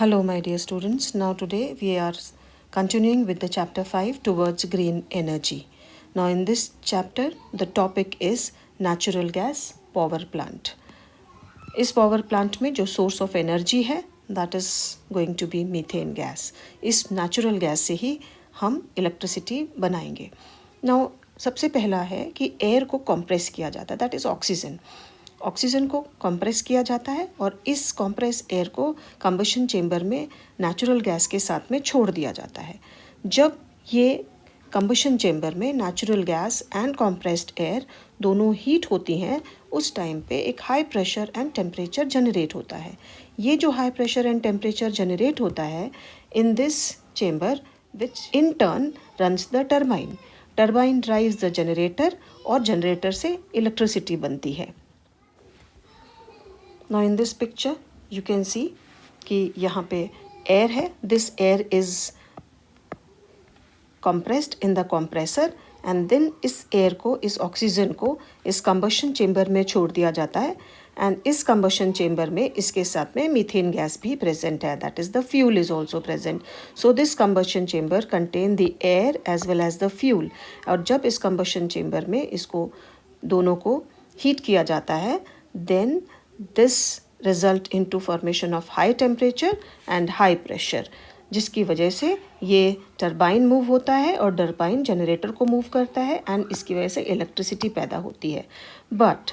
Hello, my dear students. Now, today we are continuing with the chapter 5 towards green energy. Now, in this chapter, the topic is natural gas power plant. इस power plant में जो source of energy है that is going to be methane gas. इस natural gas से ही हम electricity बनाएंगे. Now सबसे पहला है कि एयर को कंप्रेस किया जाता है, दैट इज़ ऑक्सीजन. ऑक्सीजन को कंप्रेस किया जाता है और इस कंप्रेस एयर को कंबशन चेंबर में नेचुरल गैस के साथ में छोड़ दिया जाता है. जब ये कंबशन चेंबर में natural gas and compressed air दोनों हीट होती हैं, उस टाइम पे एक high pressure and temperature generate होता है. ये जो high pressure and temperature generate होता है in this chamber which in turn runs the turbine. Turbine drives the generator और जनरेटर से इलेक्ट्रिसिटी बनती है. Now in this picture you can see कि यहाँ पे एयर है. This air is compressed in the compressor and then इस air को, इस ऑक्सीजन को इस कंबशन चेंबर में छोड़ दिया जाता है. एंड इस कंबशन चेंबर में इसके साथ में मीथेन गैस भी प्रेजेंट है, that is the fuel is also present. So this combustion chamber contain the air as well as the fuel. और जब इस कंबशन चेंबर में इसको दोनों को हीट किया जाता है, then this result into formation of high temperature and high pressure, जिसकी वजह से ये टरबाइन मूव होता है और टरबाइन जनरेटर को मूव करता है एंड इसकी वजह से इलेक्ट्रिसिटी पैदा होती है. बट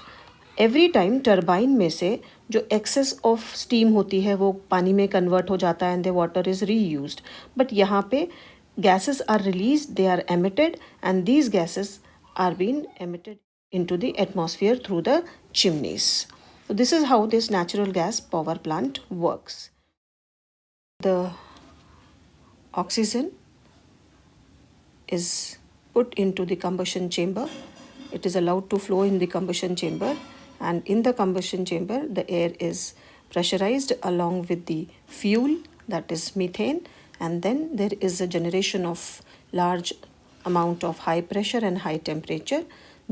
एवरी टाइम टरबाइन में से जो एक्सेस ऑफ स्टीम होती है वो पानी में कन्वर्ट हो जाता है and the water is reused. But यहाँ पे gases are release, they are emitted and these gases are been emitted into the atmosphere through the chimneys. So this is how this natural gas power plant works. The oxygen is put into the combustion chamber. It is allowed to flow in the combustion chamber, and in the combustion chamber the air is pressurized along with the fuel, that is methane, and then there is a generation of large amount of high pressure and high temperature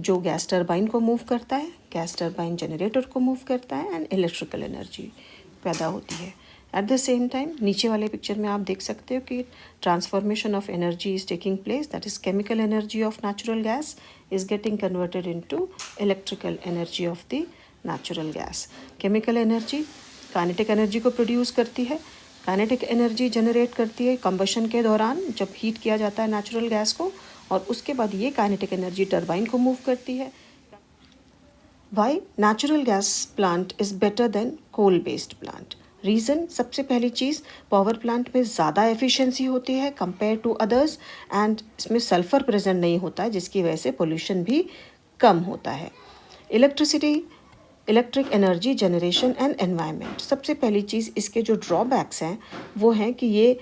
जो gas turbine को move करता है, gas turbine generator को move करता है and electrical energy पैदा होती है. एट द सेम टाइम नीचे वाले पिक्चर में आप देख सकते हो कि transformation of energy is taking place, that is chemical energy of natural gas is getting converted into electrical energy of the natural gas. Chemical energy kinetic energy को produce करती है, काइनेटिक एनर्जी जनरेट करती है combustion के दौरान जब heat किया जाता है नेचुरल गैस को, और उसके बाद ये काइनेटिक एनर्जी टरबाइन को मूव करती है. Why natural gas plant is better than coal based plant? Reason, सबसे पहली चीज़, पावर प्लांट में ज़्यादा एफिशिएंसी होती है कंपेयर टू अदर्स एंड इसमें सल्फ़र प्रेजेंट नहीं होता है, जिसकी वजह से पोल्यूशन भी कम होता है. Electric energy generation and environment, सबसे पहली चीज़ इसके जो ड्रॉबैक्स हैं वो हैं कि ये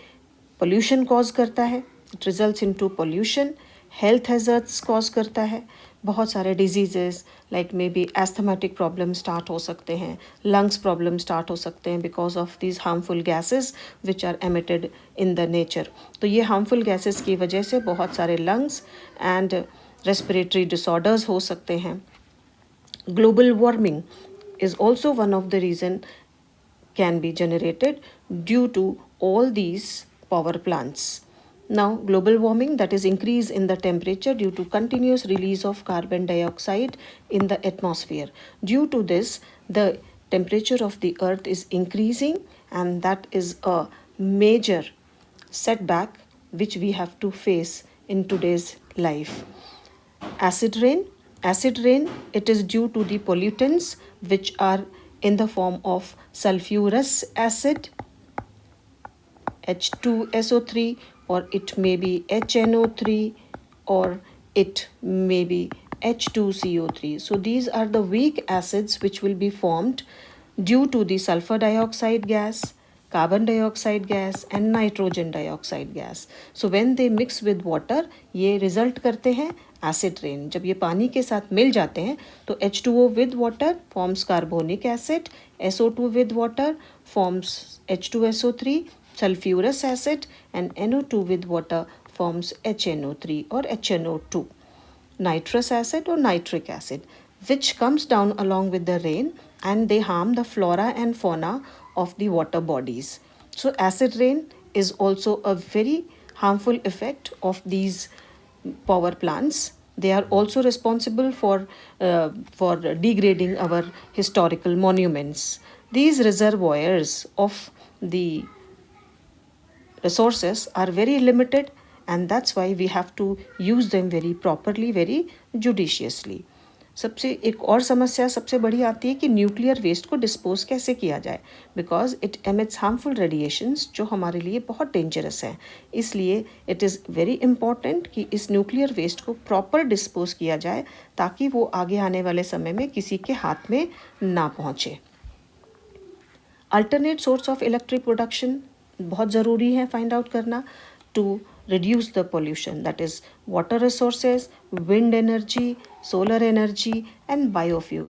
पोल्यूशन कॉज करता है, it results into pollution. Health hazards cause करता है, बहुत सारे diseases like may be asthmatic problem start हो सकते हैं, लंग्स प्रॉब्लम स्टार्ट हो सकते हैं because of these harmful gases which are emitted in the nature. तो ये हार्मफुल गैसेस की वजह से बहुत सारे लंग्स एंड रेस्पिरेटरी डिसऑर्डर्स हो सकते हैं. Global warming is also one of the reason can be generated due to all these power plants. Now, global warming, that is increase in the temperature due to continuous release of carbon dioxide in the atmosphere. Due to this, the temperature of the earth is increasing and that is a major setback which we have to face in today's life. Acid rain, it is due to the pollutants which are in the form of sulfurous acid, H2SO3, or it may be HNO3, or it may be H2CO3. So these are the weak acids which will be formed due to the sulfur dioxide gas, carbon dioxide gas and nitrogen dioxide gas. So when they mix with water, ये result करते हैं acid rain. जब ये पानी के साथ मिल जाते हैं तो H2O with water forms carbonic acid, SO2 with water forms H2SO3, sulfurous acid, and NO2 with water forms HNO3 or HNO2. Nitrous acid or nitric acid, which comes down along with the rain and they harm the flora and fauna of the water bodies. So acid rain is also a very harmful effect of these power plants. They are also responsible for degrading our historical monuments. These reservoirs of the resources are very limited, and that's why we have to use them very properly, very judiciously. सबसे एक और समस्या सबसे बड़ी आती है कि nuclear waste को डिस्पोज कैसे किया जाए, because it emits harmful radiations जो हमारे लिए बहुत डेंजरस हैं. इसलिए इट इज़ वेरी इम्पॉर्टेंट कि इस न्यूक्लियर वेस्ट को प्रॉपर डिस्पोज किया जाए ताकि वो आगे आने वाले समय में किसी के हाथ में ना पहुँचे. Alternate source of electric production बहुत ज़रूरी है फाइंड आउट करना to reduce the pollution, that is water resources, wind energy, solar energy and biofuel.